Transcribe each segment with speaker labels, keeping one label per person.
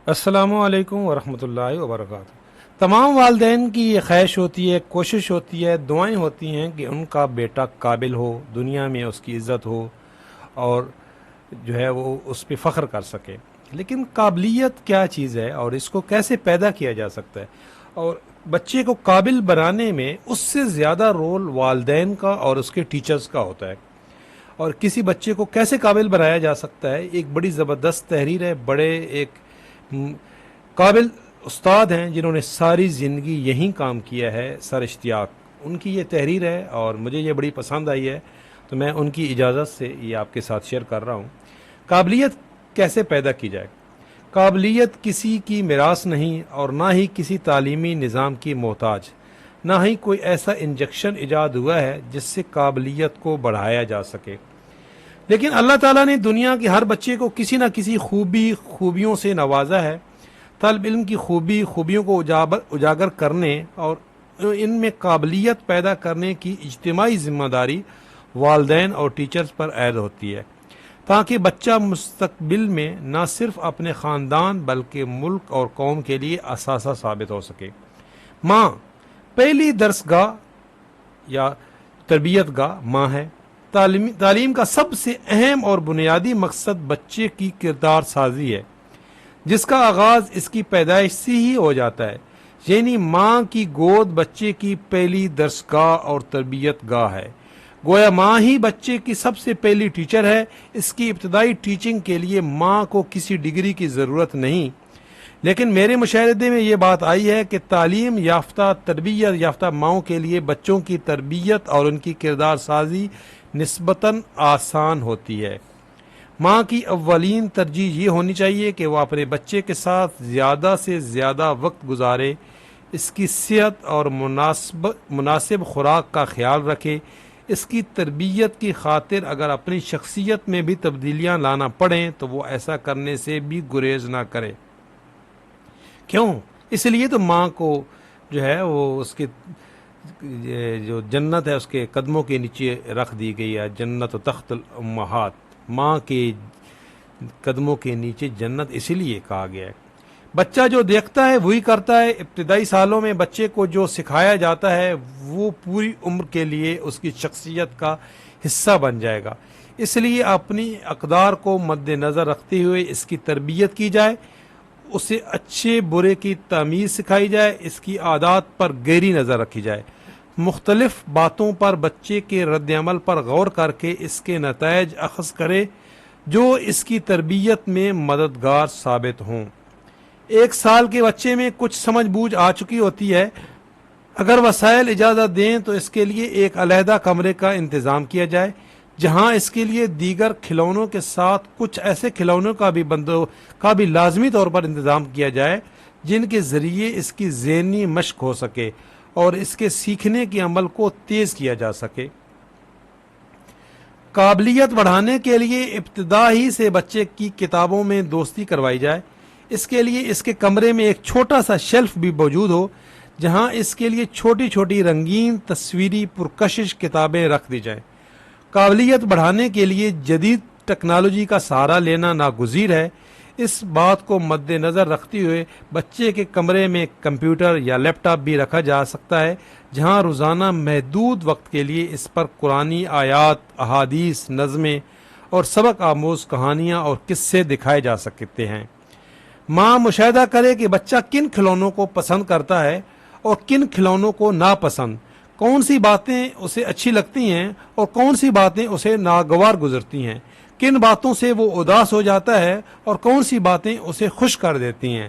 Speaker 1: السلام علیکم ورحمۃ اللہ وبرکاتہ۔ تمام والدین کی یہ خواہش ہوتی ہے، کوشش ہوتی ہے، دعائیں ہوتی ہیں کہ ان کا بیٹا قابل ہو، دنیا میں اس کی عزت ہو اور جو ہے وہ اس پہ فخر کر سکے۔ لیکن قابلیت کیا چیز ہے اور اس کو کیسے پیدا کیا جا سکتا ہے؟ اور بچے کو قابل بنانے میں اس سے زیادہ رول والدین کا اور اس کے ٹیچرز کا ہوتا ہے۔ اور کسی بچے کو کیسے قابل بنایا جا سکتا ہے، ایک بڑی زبردست تحریر ہے، بڑے ایک م، قابل استاد ہیں جنہوں نے ساری زندگی یہیں کام کیا ہے، سر اشتیاق، ان کی یہ تحریر ہے اور مجھے یہ بڑی پسند آئی ہے، تو میں ان کی اجازت سے یہ آپ کے ساتھ شیئر کر رہا ہوں۔ قابلیت کیسے پیدا کی جائے؟ قابلیت کسی کی میراث نہیں اور نہ ہی کسی تعلیمی نظام کی محتاج، نہ ہی کوئی ایسا انجیکشن ایجاد ہوا ہے جس سے قابلیت کو بڑھایا جا سکے۔ لیکن اللہ تعالیٰ نے دنیا کے ہر بچے کو کسی نہ کسی خوبیوں سے نوازا ہے۔ طالب علم کی خوبیوں کو اجاگر کرنے اور ان میں قابلیت پیدا کرنے کی اجتماعی ذمہ داری والدین اور ٹیچرز پر عائد ہوتی ہے، تاکہ بچہ مستقبل میں نہ صرف اپنے خاندان بلکہ ملک اور قوم کے لیے اثاثہ ثابت ہو سکے۔ ماں پہلی درس گاہ یا تربیت گاہ ماں ہے۔ تعلیم کا سب سے اہم اور بنیادی مقصد بچے کی کردار سازی ہے، جس کا آغاز اس کی پیدائش سے ہی ہو جاتا ہے، یعنی ماں کی گود بچے کی پہلی درس گاہ اور تربیت گاہ ہے۔ گویا ماں ہی بچے کی سب سے پہلی ٹیچر ہے۔ اس کی ابتدائی ٹیچنگ کے لیے ماں کو کسی ڈگری کی ضرورت نہیں، لیکن میرے مشاہدے میں یہ بات آئی ہے کہ تعلیم یافتہ، تربیت یافتہ ماؤں کے لیے بچوں کی تربیت اور ان کی کردار سازی نسبتاً آسان ہوتی ہے۔ ماں کی اولین ترجیح یہ ہونی چاہیے کہ وہ اپنے بچے کے ساتھ زیادہ سے زیادہ وقت گزارے، اس کی صحت اور مناسب خوراک کا خیال رکھے۔ اس کی تربیت کی خاطر اگر اپنی شخصیت میں بھی تبدیلیاں لانا پڑیں تو وہ ایسا کرنے سے بھی گریز نہ کرے۔ کیوں؟ اس لیے تو ماں کو جو ہے وہ اس کے جو جنت ہے اس کے قدموں کے نیچے رکھ دی گئی ہے، جنت و تخت الامہات، ماں کے قدموں کے نیچے جنت اسی لیے کہا گیا ہے۔ بچہ جو دیکھتا ہے وہی کرتا ہے۔ ابتدائی سالوں میں بچے کو جو سکھایا جاتا ہے وہ پوری عمر کے لیے اس کی شخصیت کا حصہ بن جائے گا۔ اس لیے اپنی اقدار کو مد نظر رکھتے ہوئے اس کی تربیت کی جائے، اسے اچھے برے کی تمیز سکھائی جائے، اس کی عادات پر گہری نظر رکھی جائے، مختلف باتوں پر بچے کے رد عمل پر غور کر کے اس کے نتائج اخذ کرے جو اس کی تربیت میں مددگار ثابت ہوں۔ 1 سال کے بچے میں کچھ سمجھ بوجھ آ چکی ہوتی ہے، اگر وسائل اجازت دیں تو اس کے لیے ایک علیحدہ کمرے کا انتظام کیا جائے، جہاں اس کے لیے دیگر کھلونوں کے ساتھ کچھ ایسے کھلونوں کا بھی لازمی طور پر انتظام کیا جائے جن کے ذریعے اس کی ذہنی مشق ہو سکے اور اس کے سیکھنے کے عمل کو تیز کیا جا سکے۔ قابلیت بڑھانے کے لیے ابتدا ہی سے بچے کی کتابوں میں دوستی کروائی جائے۔ اس کے لیے اس کے کمرے میں ایک چھوٹا سا شیلف بھی موجود ہو جہاں اس کے لیے چھوٹی چھوٹی رنگین تصویری پرکشش کتابیں رکھ دی جائیں۔ قابلیت بڑھانے کے لیے جدید ٹیکنالوجی کا سہارا لینا ناگزیر ہے۔ اس بات کو مد نظر رکھتے ہوئے بچے کے کمرے میں کمپیوٹر یا لیپ ٹاپ بھی رکھا جا سکتا ہے جہاں روزانہ محدود وقت کے لیے اس پر قرآنی آیات، احادیث، نظمیں اور سبق آموز کہانیاں اور قصے دکھائے جا سکتے ہیں۔ ماں مشاہدہ کرے کہ بچہ کن کھلونوں کو پسند کرتا ہے اور کن کھلونوں کو ناپسند، کون سی باتیں اسے اچھی لگتی ہیں اور کون سی باتیں اسے ناگوار گزرتی ہیں، کن باتوں سے وہ اداس ہو جاتا ہے اور کون سی باتیں اسے خوش کر دیتی ہیں۔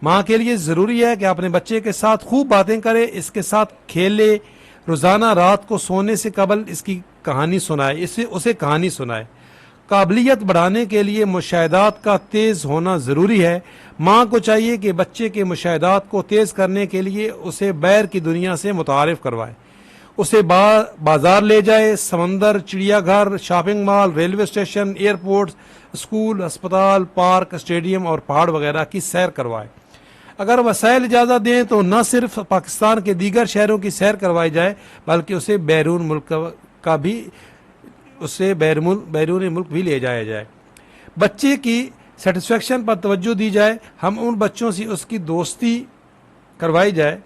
Speaker 1: ماں کے لیے ضروری ہے کہ اپنے بچے کے ساتھ خوب باتیں کرے، اس کے ساتھ کھیلے، روزانہ رات کو سونے سے قبل اس کی کہانی سنائے، اسے کہانی سنائے۔ قابلیت بڑھانے کے لیے مشاہدات کا تیز ہونا ضروری ہے۔ ماں کو چاہیے کہ بچے کے مشاہدات کو تیز کرنے کے لیے اسے باہر کی دنیا سے متعارف کروائے، اسے بازار لے جائے، سمندر، چڑیا گھر، shopping mall, railway station, airports, school, ہسپتال، پارک، اسٹیڈیم اور پہاڑ وغیرہ کی سیر کروائے۔ اگر وسائل اجازت دیں تو نہ صرف پاکستان کے دیگر شہروں کی سیر کروائی جائے بلکہ اسے بیرون ملک بھی لے جایا جائے۔ بچے کی سیٹسفیکشن پر توجہ دی جائے، ہم ان بچوں سے اس کی دوستی کروائی جائے،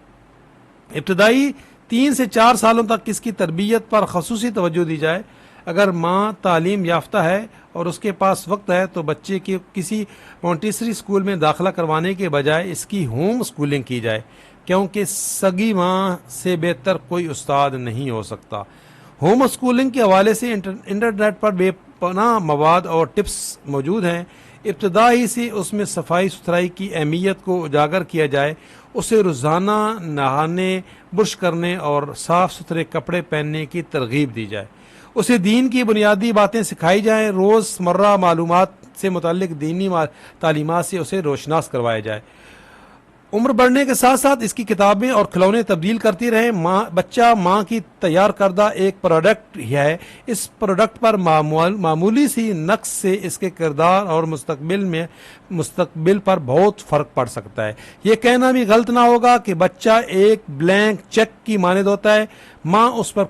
Speaker 1: ابتدائی 3 سے 4 سالوں تک اس کی تربیت پر خصوصی توجہ دی جائے۔ اگر ماں تعلیم یافتہ ہے اور اس کے پاس وقت ہے تو بچے کی کسی مونٹیسری اسکول میں داخلہ کروانے کے بجائے اس کی ہوم اسکولنگ کی جائے، کیونکہ سگی ماں سے بہتر کوئی استاد نہیں ہو سکتا۔ ہوم اسکولنگ کے حوالے سے انٹرنیٹ پر بے پناہ مواد اور ٹپس موجود ہیں۔ ابتدا ہی سے اس میں صفائی ستھرائی کی اہمیت کو اجاگر کیا جائے، اسے روزانہ نہانے، برش کرنے اور صاف ستھرے کپڑے پہننے کی ترغیب دی جائے، اسے دین کی بنیادی باتیں سکھائی جائیں، روز مرہ معلومات سے متعلق دینی تعلیمات سے اسے روشناس کروایا جائے۔ عمر بڑھنے کے ساتھ ساتھ اس کی کتابیں اور کھلونے تبدیل کرتی رہیں۔ بچہ ماں کی تیار کردہ ایک پروڈکٹ ہے، اس پروڈکٹ پر معمولی سی نقص سے اس کے کردار اور مستقبل پر بہت فرق پڑ سکتا ہے۔ یہ کہنا بھی غلط نہ ہوگا کہ بچہ ایک بلینک چیک کی مانند ہوتا ہے، ماں اس پر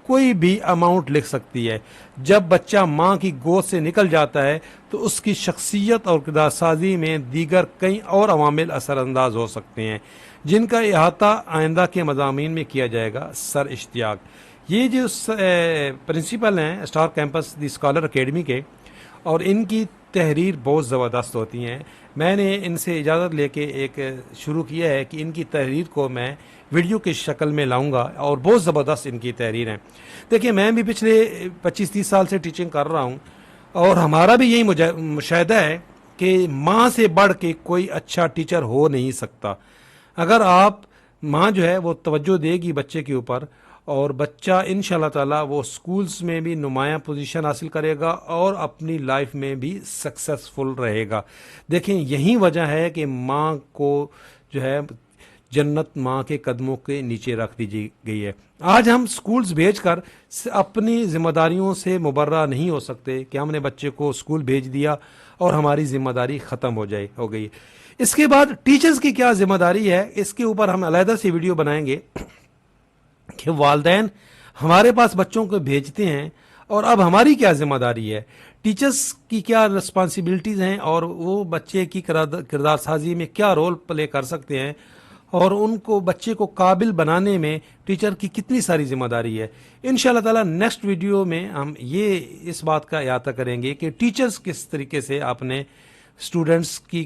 Speaker 1: کوئی بھی اماؤنٹ لکھ سکتی ہے۔ جب بچہ ماں کی گود سے نکل جاتا ہے تو اس کی شخصیت اور کردار سازی میں دیگر کئی اور عوامل اثر انداز ہو سکتے ہیں، جن کا احاطہ آئندہ کے مضامین میں کیا جائے گا۔ سر اشتیاق، یہ جو پرنسپل ہیں اسٹار کیمپس دی اسکالر اکیڈمی کے، اور ان کی تحریر بہت زبردست ہوتی ہیں۔ میں نے ان سے اجازت لے کے ایک شروع کیا ہے کہ ان کی تحریر کو میں ویڈیو کی شکل میں لاؤں گا، اور بہت زبردست ان کی تحریر ہیں۔ دیکھیں، میں بھی پچھلے 25-30 سال سے ٹیچنگ کر رہا ہوں، اور ہمارا بھی یہی مشاہدہ ہے کہ ماں سے بڑھ کے کوئی اچھا ٹیچر ہو نہیں سکتا۔ اگر آپ ماں جو ہے وہ توجہ دے گی بچے کے اوپر، اور بچہ انشاءاللہ تعالی وہ سکولز میں بھی نمایاں پوزیشن حاصل کرے گا اور اپنی لائف میں بھی سکسیسفل رہے گا۔ دیکھیں، یہی وجہ ہے کہ ماں کو جو ہے جنت ماں کے قدموں کے نیچے رکھ دی گئی ہے۔ آج ہم سکولز بھیج کر اپنی ذمہ داریوں سے مبرہ نہیں ہو سکتے کہ ہم نے بچے کو سکول بھیج دیا اور ہماری ذمہ داری ختم ہو گئی۔ اس کے بعد ٹیچرز کی کیا ذمہ داری ہے، اس کے اوپر ہم علیحدہ سے ویڈیو بنائیں گے کہ والدین ہمارے پاس بچوں کو بھیجتے ہیں، اور اب ہماری کیا ذمہ داری ہے، ٹیچرز کی کیا رسپانسبلٹیز ہیں، اور وہ بچے کی کردار سازی میں کیا رول پلے کر سکتے ہیں، اور ان کو بچے کو قابل بنانے میں ٹیچر کی کتنی ساری ذمہ داری ہے۔ انشاءاللہ تعالی نیکسٹ ویڈیو میں ہم اس بات کا احاطہ کریں گے کہ ٹیچرز کس طریقے سے اپنے اسٹوڈنٹس کی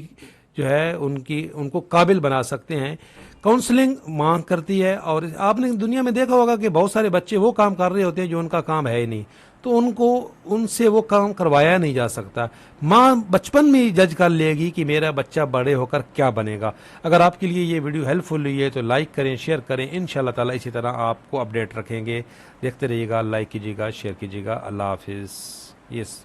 Speaker 1: جو ہے ان کو قابل بنا سکتے ہیں۔ کاؤنسلنگ ماں کرتی ہے، اور آپ نے دنیا میں دیکھا ہوگا کہ بہت سارے بچے وہ کام کر رہے ہوتے ہیں جو ان کا کام ہے ہی نہیں، تو ان سے وہ کام کروایا نہیں جا سکتا۔ ماں بچپن میں ہی جج کر لے گی کہ میرا بچہ بڑے ہو کر کیا بنے گا۔ اگر آپ کے لیے یہ ویڈیو ہیلپ فل ہوئی ہے تو لائک کریں، شیئر کریں، انشاءاللہ تعالی اسی طرح آپ کو اپڈیٹ رکھیں گے۔ دیکھتے رہیے گا، لائک کیجیے گا، شیئر کیجیے گا۔ اللہ حافظ۔